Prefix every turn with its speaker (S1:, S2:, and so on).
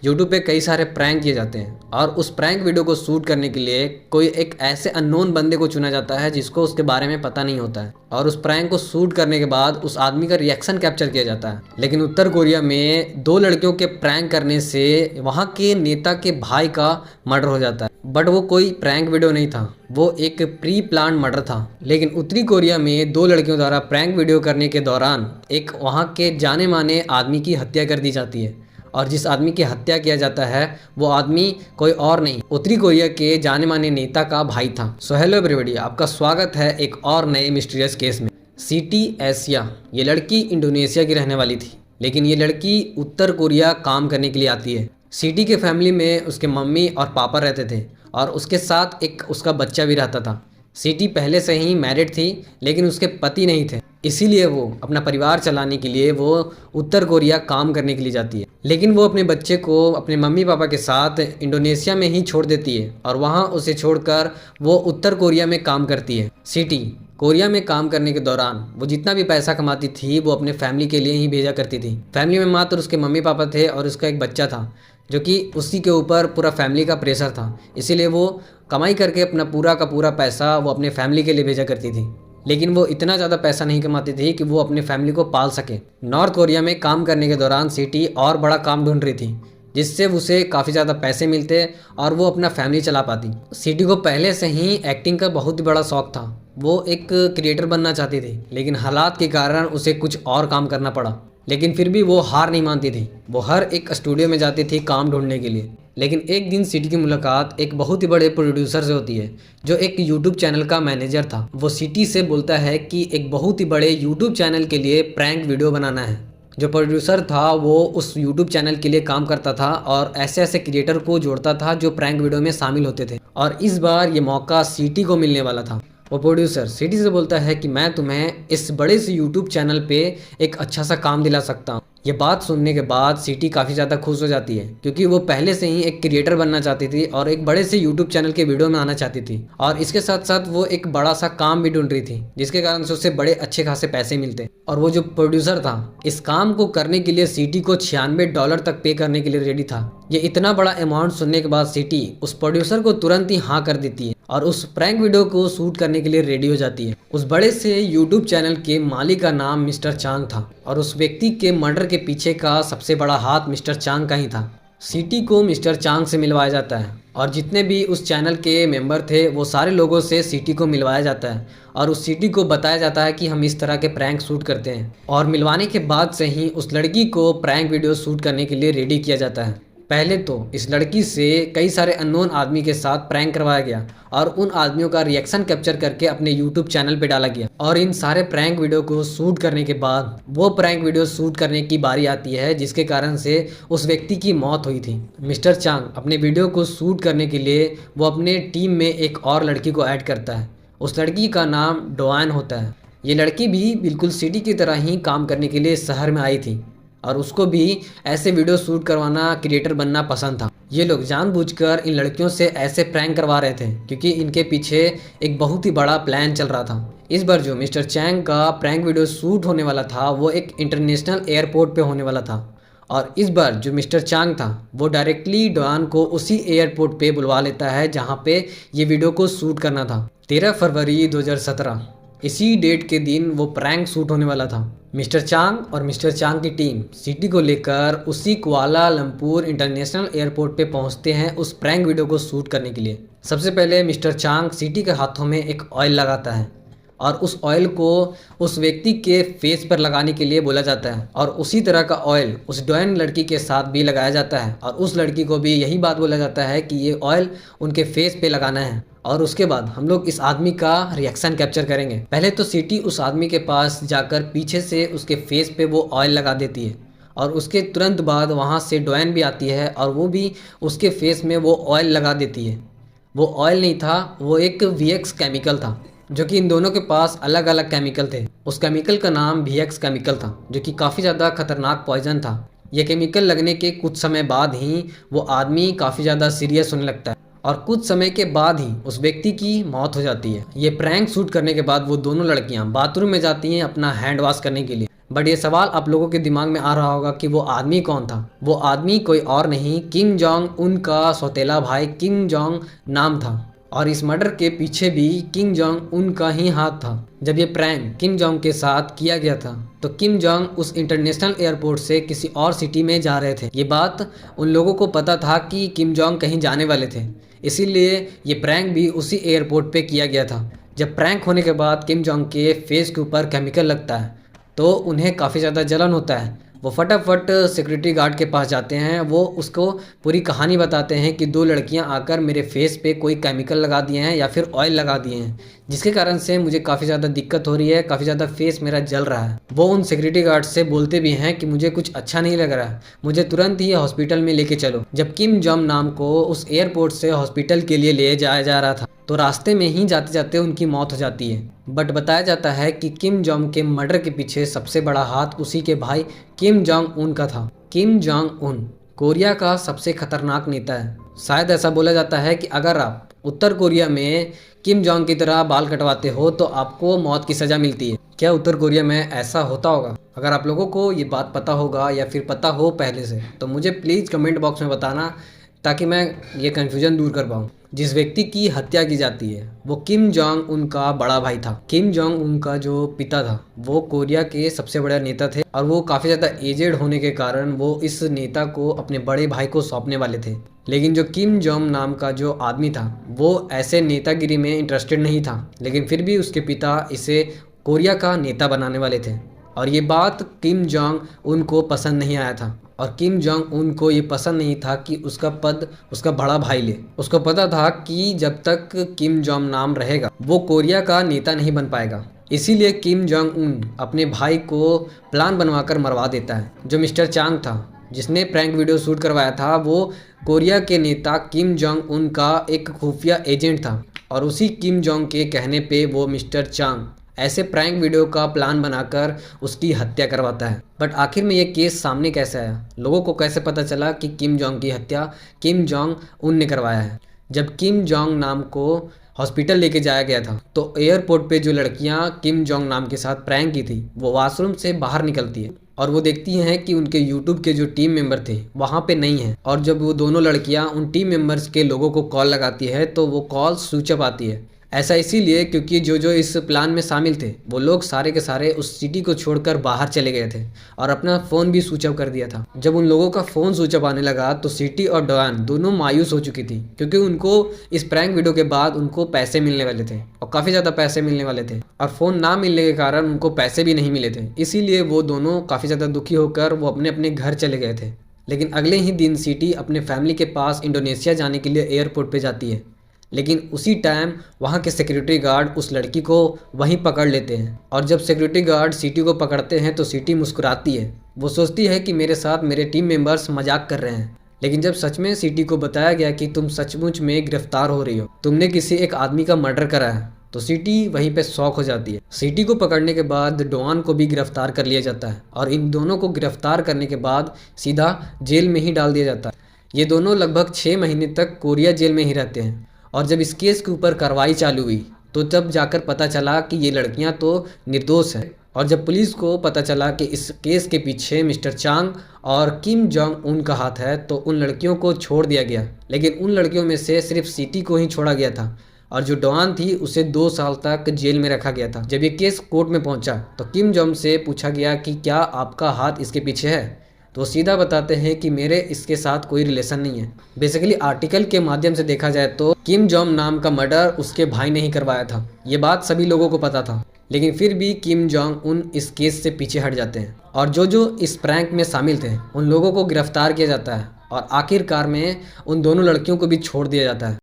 S1: YouTube पे कई सारे प्रैंक किए जाते हैं और उस प्रैंक वीडियो को शूट करने के लिए कोई एक ऐसे अननोन बंदे को चुना जाता है जिसको उसके बारे में पता नहीं होता है और उस प्रैंक को शूट करने के बाद उस आदमी का रिएक्शन कैप्चर किया जाता है। लेकिन उत्तर कोरिया में 2 लड़कियों के प्रैंक करने से वहाँ के नेता के भाई का मर्डर हो जाता है। बट वो कोई प्रैंक वीडियो नहीं था, वो एक प्री प्लान मर्डर था। लेकिन उत्तरी कोरिया में 2 लड़कियों द्वारा प्रैंक वीडियो करने के दौरान एक वहाँ के जाने माने आदमी की हत्या कर दी जाती है और जिस आदमी की हत्या किया जाता है वो आदमी कोई और नहीं, उत्तरी कोरिया के जाने माने नेता का भाई था। सो हेलो एवरीबॉडी, आपका स्वागत है एक और नए मिस्टीरियस केस में। सिटी एशिया, ये लड़की इंडोनेशिया की रहने वाली थी, लेकिन ये लड़की उत्तर कोरिया काम करने के लिए आती है। सिटी के फैमिली में उसके मम्मी और पापा रहते थे और उसके साथ एक उसका बच्चा भी रहता था। सिटी पहले से ही मैरिड थी लेकिन उसके पति नहीं थे, इसीलिए वो अपना परिवार चलाने के लिए वो उत्तर कोरिया काम करने के लिए जाती है। लेकिन वो अपने बच्चे को अपने मम्मी पापा के साथ इंडोनेशिया में ही छोड़ देती है और वहाँ उसे छोड़कर वो उत्तर कोरिया में काम करती है। सिटी कोरिया में काम करने के दौरान वो जितना भी पैसा कमाती थी वो अपने फैमिली के लिए ही भेजा करती थी। फैमिली में मात्र उसके मम्मी पापा थे और उसका एक बच्चा था जो कि उसी के ऊपर पूरा फैमिली का प्रेशर था, इसीलिए वो कमाई करके अपना पूरा का पूरा पैसा वो अपने फैमिली के लिए भेजा करती थी। लेकिन वो इतना ज़्यादा पैसा नहीं कमाती थी कि वो अपने फैमिली को पाल सके। नॉर्थ कोरिया में काम करने के दौरान सिटी और बड़ा काम ढूंढ रही थी जिससे उसे काफ़ी ज़्यादा पैसे मिलते और वो अपना फैमिली चला पाती। सिटी को पहले से ही एक्टिंग का बहुत ही बड़ा शौक था, वो एक क्रिएटर बनना चाहती थी, लेकिन हालात के कारण उसे कुछ और काम करना पड़ा। लेकिन फिर भी वो हार नहीं मानती थी, वो हर एक स्टूडियो में जाती थी काम ढूंढने के लिए। लेकिन एक दिन सिटी की मुलाकात एक बहुत ही बड़े प्रोड्यूसर से होती है जो एक यूट्यूब चैनल का मैनेजर था। वो सिटी से बोलता है कि एक बहुत ही बड़े यूट्यूब चैनल के लिए प्रैंक वीडियो बनाना है। जो प्रोड्यूसर था वो उस यूट्यूब चैनल के लिए काम करता था और ऐसे ऐसे क्रिएटर को जोड़ता था जो प्रैंक वीडियो में शामिल होते थे और इस बार ये मौका सिटी को मिलने वाला था। वो प्रोड्यूसर सिटी से बोलता है कि मैं तुम्हें इस बड़े से यूट्यूब चैनल पे एक अच्छा सा काम दिला सकता हूँ। ये बात सुनने के बाद सिटी काफ़ी ज़्यादा खुश हो जाती है क्योंकि वो पहले से ही एक क्रिएटर बनना चाहती थी और एक बड़े से यूट्यूब चैनल के वीडियो में आना चाहती थी और इसके साथ साथ वो एक बड़ा सा काम भी ढूंढ रही थी जिसके कारण से उसे बड़े अच्छे खासे पैसे मिलते। और वो जो प्रोड्यूसर था इस काम को करने के लिए सिटी को $96 तक पे करने के लिए रेडी था। ये इतना बड़ा अमाउंट सुनने के बाद सिटी उस प्रोड्यूसर को तुरंत ही हाँ कर देती है और उस प्रैंक वीडियो को शूट करने के लिए रेडी हो जाती है। उस बड़े से यूट्यूब चैनल के मालिक का नाम मिस्टर चांग था और उस व्यक्ति के मर्डर के पीछे का सबसे बड़ा हाथ मिस्टर चांग का ही था। सिटी को मिस्टर चांग से मिलवाया जाता है और जितने भी उस चैनल के मेंबर थे वो सारे लोगों से सिटी को मिलवाया जाता है और उस सिटी को बताया जाता है कि हम इस तरह के प्रैंक शूट करते हैं और मिलवाने के बाद से ही उस लड़की को प्रैंक वीडियो शूट करने के लिए रेडी किया जाता है। पहले तो इस लड़की से कई सारे अननोन आदमी के साथ प्रैंक करवाया गया और उन आदमियों का रिएक्शन कैप्चर करके अपने यूट्यूब चैनल पे डाला गया और इन सारे प्रैंक वीडियो को शूट करने के बाद वो प्रैंक वीडियो शूट करने की बारी आती है जिसके कारण से उस व्यक्ति की मौत हुई थी। मिस्टर चांग अपने वीडियो को शूट करने के लिए वो अपने टीम में एक और लड़की को ऐड करता है। उस लड़की का नाम डोआन होता है। ये लड़की भी बिल्कुल सिटी की तरह ही काम करने के लिए शहर में आई थी और उसको भी ऐसे वीडियो शूट करवाना, क्रिएटर बनना पसंद था। ये लोग जानबूझकर इन लड़कियों से ऐसे प्रैंक करवा रहे थे क्योंकि इनके पीछे एक बहुत ही बड़ा प्लान चल रहा था। इस बार जो मिस्टर चैंग का प्रैंक वीडियो शूट होने वाला था वो एक इंटरनेशनल एयरपोर्ट पे होने वाला था और इस बार जो मिस्टर चांग था वो डायरेक्टली डॉन को उसी एयरपोर्ट पे बुलवा लेता है जहाँ पे ये वीडियो को शूट करना था। 13 फरवरी 2017 इसी डेट के दिन वो प्रैंक शूट होने वाला था। मिस्टर चांग और मिस्टर चांग की टीम सिटी को लेकर उसी कुआलालंपुर इंटरनेशनल एयरपोर्ट पे पहुंचते हैं उस प्रैंक वीडियो को शूट करने के लिए। सबसे पहले मिस्टर चांग सिटी के हाथों में एक ऑयल लगाता है और उस ऑयल को उस व्यक्ति के फेस पर लगाने के लिए बोला जाता है और उसी तरह का ऑयल उस डॉन लड़की के साथ भी लगाया जाता है और उस लड़की को भी यही बात बोला जाता है कि ये ऑयल उनके फेस पे लगाना है और उसके बाद हम लोग इस आदमी का रिएक्शन कैप्चर करेंगे। पहले तो सिटी उस आदमी के पास जाकर पीछे से उसके फेस पे वो ऑयल लगा देती है और उसके तुरंत बाद वहाँ से डॉन भी आती है और वो भी उसके फेस में वो ऑयल लगा देती है। वो ऑयल नहीं था, वो एक VX केमिकल था जो कि इन दोनों के पास अलग अलग केमिकल थे। उस केमिकल का नाम VX केमिकल था जो कि काफ़ी ज़्यादा खतरनाक पॉइजन था। ये केमिकल लगने के कुछ समय बाद ही वो आदमी काफ़ी ज़्यादा सीरियस होने लगता है और कुछ समय के बाद ही उस व्यक्ति की मौत हो जाती है। ये प्रैंक शूट करने के बाद वो दोनों लड़कियां बाथरूम में जाती हैं अपना हैंड वॉश करने के लिए। बट ये सवाल आप लोगों के दिमाग में आ रहा होगा कि वो आदमी कौन था। वो आदमी कोई और नहीं, किम जोंग उन का सौतेला भाई किम जोंग नाम था। और इस मर्डर के पीछे भी किम जोंग उन का ही हाथ था। जब ये प्रैंक किम जोंग के साथ किया गया था तो किम जोंग उस इंटरनेशनल एयरपोर्ट से किसी और सिटी में जा रहे थे। ये बात उन लोगों को पता था कि किम जोंग कहीं जाने वाले थे, इसीलिए ये प्रैंक भी उसी एयरपोर्ट पे किया गया था। जब प्रैंक होने के बाद किम जोंग के फेस के ऊपर केमिकल लगता है तो उन्हें काफ़ी ज़्यादा जलन होता है। वो फटाफट सिक्योरिटी गार्ड के पास जाते हैं। वो उसको पूरी कहानी बताते हैं कि 2 लड़कियां आकर मेरे फेस पे कोई केमिकल लगा दिए हैं या फिर ऑयल लगा दिए हैं, जिसके कारण से मुझे काफ़ी ज़्यादा दिक्कत हो रही है, काफ़ी ज़्यादा फेस मेरा जल रहा है। वो उन सिक्योरिटी गार्ड से बोलते भी हैं कि मुझे कुछ अच्छा नहीं लग रहा है, मुझे तुरंत ही हॉस्पिटल में लेके चलो। जब किम जोंग नाम को उस एयरपोर्ट से हॉस्पिटल के लिए ले जाया जा रहा था तो रास्ते में ही जाते जाते उनकी मौत हो जाती है। बट बताया जाता है कि किम जोंग के मर्डर के पीछे सबसे बड़ा हाथ उसी के भाई किम जोंग उन का था। किम जोंग उन कोरिया का सबसे खतरनाक नेता है। शायद ऐसा बोला जाता है कि अगर आप उत्तर कोरिया में किम जोंग की तरह बाल कटवाते हो तो आपको मौत की सज़ा मिलती है। क्या उत्तर कोरिया में ऐसा होता होगा? अगर आप लोगों को ये बात पता होगा या फिर पता हो पहले से तो मुझे प्लीज़ कमेंट बॉक्स में बताना, ताकि मैं ये कन्फ्यूज़न दूर कर पाऊँ। जिस व्यक्ति की हत्या की जाती है वो किम जोंग उन का बड़ा भाई था। किम जोंग उन का जो पिता था वो कोरिया के सबसे बड़े नेता थे और वो काफ़ी ज़्यादा एजेड होने के कारण वो इस नेता को अपने बड़े भाई को सौंपने वाले थे। लेकिन जो किम जोंग नाम का जो आदमी था वो ऐसे नेतागिरी में इंटरेस्टेड नहीं था, लेकिन फिर भी उसके पिता इसे कोरिया का नेता बनाने वाले थे। और ये बात किम जोंग उनको पसंद नहीं आया था और किम जोंग उनको ये पसंद नहीं था कि उसका पद उसका बड़ा भाई ले। उसको पता था कि जब तक किम जोंग नाम रहेगा वो कोरिया का नेता नहीं बन पाएगा। इसीलिए किम जोंग उन अपने भाई को प्लान बनवाकर मरवा देता है। जो मिस्टर चांग था जिसने प्रैंक वीडियो शूट करवाया था वो कोरिया के नेता किम जोंग उन का एक खुफिया एजेंट था और उसी किम जोंग के कहने पे वो मिस्टर चांग ऐसे प्रैंक वीडियो का प्लान बनाकर उसकी हत्या करवाता है। बट आखिर में ये केस सामने कैसे आया? लोगों को कैसे पता चला कि किम जोंग की हत्या किम जोंग उन ने करवाया है? जब किम जोंग नाम को हॉस्पिटल लेके जाया गया था तो एयरपोर्ट पे जो लड़कियां किम जोंग नाम के साथ प्रैंक की थी वो वॉशरूम से बाहर निकलती है और वो देखती हैं कि उनके यूट्यूब के जो टीम मेंबर थे वहाँ पे नहीं हैं। और जब वो दोनों लड़कियाँ उन टीम मेंबर्स के लोगों को कॉल लगाती है तो वो कॉल स्विच ऑफ आती है। ऐसा इसीलिए क्योंकि जो जो इस प्लान में शामिल थे वो लोग सारे के सारे उस सिटी को छोड़कर बाहर चले गए थे और अपना फ़ोन भी स्विच ऑफ कर दिया था। जब उन लोगों का फ़ोन स्विच ऑफ आने लगा तो सिटी और डॉन दोनों मायूस हो चुकी थी, क्योंकि उनको इस प्रैंक वीडियो के बाद उनको पैसे मिलने वाले थे और काफ़ी ज़्यादा पैसे मिलने वाले थे और फ़ोन ना मिलने के कारण उनको पैसे भी नहीं मिले थे। इसीलिए वो दोनों काफ़ी ज़्यादा दुखी होकर वो अपने अपने घर चले गए थे। लेकिन अगले ही दिन सिटी अपने फैमिली के पास इंडोनेशिया जाने के लिए एयरपोर्ट पे जाती है, लेकिन उसी टाइम वहाँ के सिक्योरिटी गार्ड उस लड़की को वहीं पकड़ लेते हैं। और जब सिक्योरिटी गार्ड सिटी को पकड़ते हैं तो सिटी मुस्कुराती है। वो सोचती है कि मेरे साथ मेरे टीम मेंबर्स मजाक कर रहे हैं, लेकिन जब सच में सिटी को बताया गया कि तुम सचमुच में गिरफ्तार हो रही हो, तुमने किसी एक आदमी का मर्डर करा है, तो सिटी वहीं पे शॉक हो जाती है। सिटी को पकड़ने के बाद डॉन को भी गिरफ्तार कर लिया जाता है और इन दोनों को गिरफ्तार करने के बाद सीधा जेल में ही डाल दिया जाता है। ये दोनों लगभग 6 महीने तक कोरिया जेल में ही रहते हैं। और जब इस केस के ऊपर कार्रवाई चालू हुई तो तब जाकर पता चला कि ये लड़कियां तो निर्दोष हैं। और जब पुलिस को पता चला कि इस केस के पीछे मिस्टर चांग और किम जोंग उन का हाथ है तो उन लड़कियों को छोड़ दिया गया। लेकिन उन लड़कियों में से सिर्फ सिटी को ही छोड़ा गया था और जो डॉन थी उसे 2 साल तक जेल में रखा गया था। जब ये केस कोर्ट में पहुंचा तो किम जोंग से पूछा गया कि क्या आपका हाथ इसके पीछे है, तो वो सीधा बताते हैं कि मेरे इसके साथ कोई रिलेशन नहीं है। बेसिकली आर्टिकल के माध्यम से देखा जाए तो किम जोंग नाम का मर्डर उसके भाई ने ही करवाया था। ये बात सभी लोगों को पता था, लेकिन फिर भी किम जोंग उन इस केस से पीछे हट जाते हैं और जो जो इस प्रैंक में शामिल थे उन लोगों को गिरफ्तार किया जाता है और आखिरकार में उन दोनों लड़कियों को भी छोड़ दिया जाता है।